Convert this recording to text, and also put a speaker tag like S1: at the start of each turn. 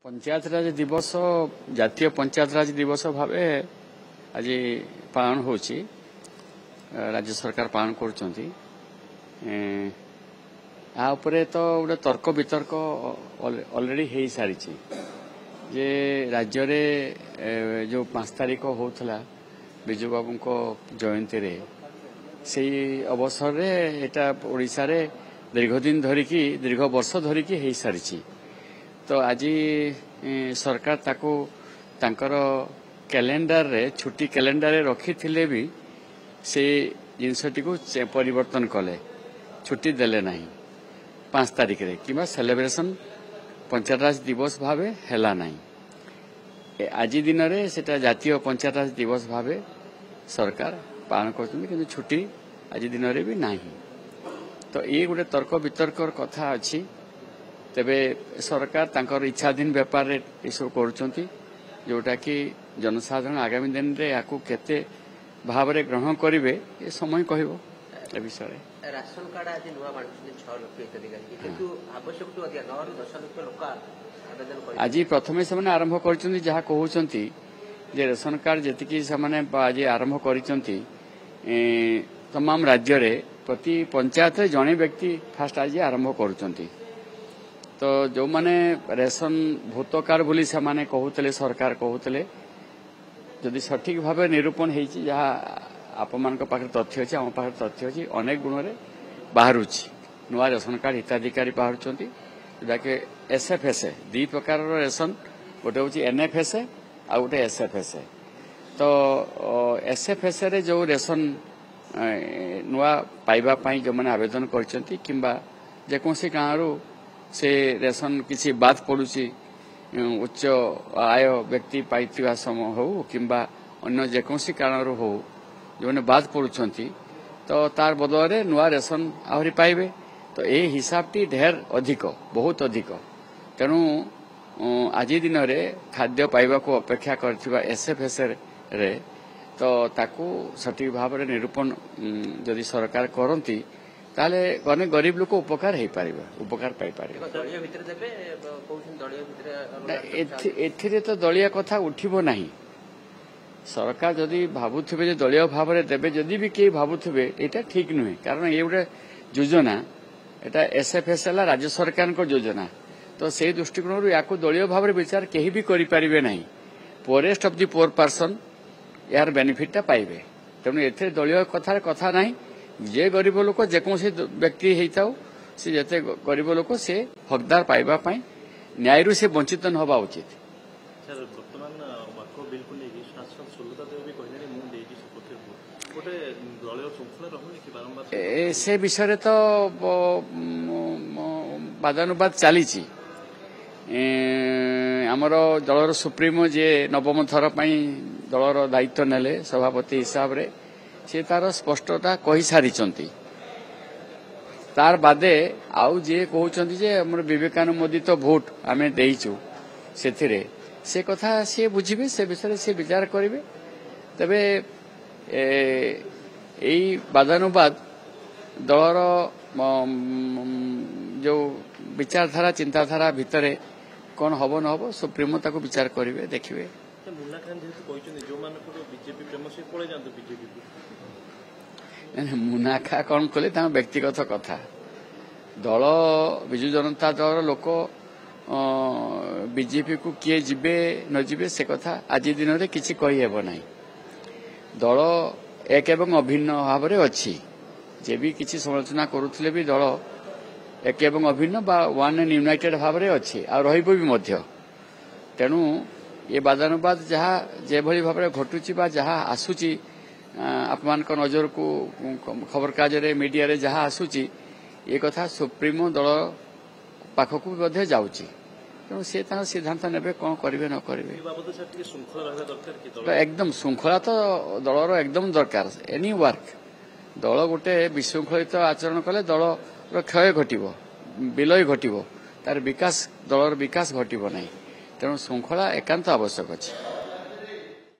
S1: पंचायत राज दिवस जातीय पंचायत राज दिवस भाव आज पालन हो राज्य सरकार पालन कर तो गोटे तर्क वितर्क ऑलरेडी हो सारी जे राज्य रे जो 5 तारीख होता बिजू बाबू को जयंती रे से अवसर रे एटा ओडिशा रे दीर्घदिन धरिकी दीर्घ वर्ष धरिकी हो सारी तो आज सरकार ताको तांकर कैलेंडर रे छुट्टी कैलेंडर रे रखी थिले भी से जिनसटी को परिवर्तन कले छुट्टी देले नहीं 5 तारीख रे किबा सेलिब्रेशन पंचायत राज दिवस भावे हैला नहीं आज दिन रे सेटा जातीय पंचायत राज दिवस भावे सरकार पालन करछन कि छुट्टी आज दिन रे भी नहीं तो ये गोटे तर्क वितर्क कथा अछि तेबे सरकार तांकर इच्छाधीन व्यापार सब कर जोटा कि जनसाधारण आगामी दिन रे याकू केते भाव रे ग्रहण करिवे ए समय कहबो ए विषय
S2: राशन कार्ड आज नुवा बांटुछन 6 लाख हिताधिकारी किंतु आवश्यक तो अधिक 9 ରୁ 10 लाख लोक आवेदन कर
S1: आज प्रथमे से आरंभ करछन्ती जहा कहउछन्ती जे राशन कार्ड जेतिकी से आज आरंभ करिसन्ती तमाम राज्य रे प्रति पंचायत रे जणे व्यक्ति फास्ट आज आरंभ करूछन्ती तो जो माने रेशन भूत कार्ड बोली से माने कहूतले सरकार कहूतले जदि सठिक भाव निरूपण होईची जहा आप मान पाखे तथ्य अच्छी आम पाखे तथ्य अच्छी अनेक गुण में बाहर नुआ रेशन कार्ड हिताधिकारी बाहर जहाँकि एसएफएसए 2 प्रकार रेशन गोटे हूँ एनएफएसए आ गोटे एसएफएसए तो एसएफएसए रे जो रेशन नुआ पाइबा जो मैंने आवेदन करछंती किंबा जेकोसी गाँव से रेशन किसी बात पड़ुची उच्च आय व्यक्ति पाइथिबा समय हो किंबा अन्य जेकोसी कारण हो जो मैंने बात पड़ुछंती तो तार बदल रे नुआ रेशन आहरी पाइबे तो ए हिसाब टी ढेर अधिक बहुत अधिक तेणु आज दिन रे खाद्य पाइबा को अपेक्षा करथिबा एसएफएसए रे तो ताकू सठिक भाव रे निरूपण जदि सरकार करंती ताले गने गरीब लोक उपकार हो पारे उपकार पाई पारे एथिरे तो दलिया कथा उठिबो नहीं सरकार जदि भाबुथिबे जे दलिया भाव रे देबे जदि भी के भाबुथिबे एटा ठीक नुहे कारण ये गोटे योजना एटा एसएफएसएल राज्य सरकार को योजना तो से दृष्टिकोण याकू दलिया भाव रे विचार केही भी करि पारिबे नहीं poorest of the poor person यार बेनिफिट पाइबे तेणु एथे दलिया कथा कथा नहीं जे गरीब लोक जेकोसी व्यक्ति होता से जते गरीब लोक से हकदार पाइबा पाई न्याय से वंचित न होबा उचित से विषय तो वादानुवाद चली आमर दलर सुप्रीमो जे नवम थर दलर दायित्व नेले सभापति हिसाब रे से तार स्पष्टता कही सारी तार बादे आउ जे कहउछन्ती जे हमर विवेकानुमोदित भोट आमे देइछु सेथिरे से कथा से बुझिबे से विषय से विचार करिवे तबे एई वादानुवाद दलर जो विचारधारा चिंताधारा भितरे कौन हबो न हबो सुप्रीमो ताको विचार करिवे देखिवे मुनाखा कौन कले व्यक्तिगत कथा दल विजु जनता दल लोक बीजेपी को किए जीवे न जीवे से कथा आज दिन में किसी कहीहेब ना दल एक एवं अभिन्न भाव में अच्छी जे भी किसी समालोचना करुले भी दल एक एवं अभिन्न बा वन एंड यूनाइटेड भाव में अच्छी आ रहिबो भी मध्य तेणु ये वादानुवाद जहाँ जे भली भाव में घटुची बा जहाँ आसुची आप नजर को खबर कागज मीडिया रे जहाँ आसूची ये कथा सुप्रीमो दल पाखक भी जाऊँगी तेणु सी सिद्धांत ने कौन करेंगे न करेंगे एकदम श्रृंखला तो दलर एकदम दरकार एनी वर्क दल गोटे विशृंखलित आचरण कले दल क्षय घटव विलय घटव तार विकास दलर विकास घटव ना तेणु श्रृंखला एकांत आवश्यक अच्छे।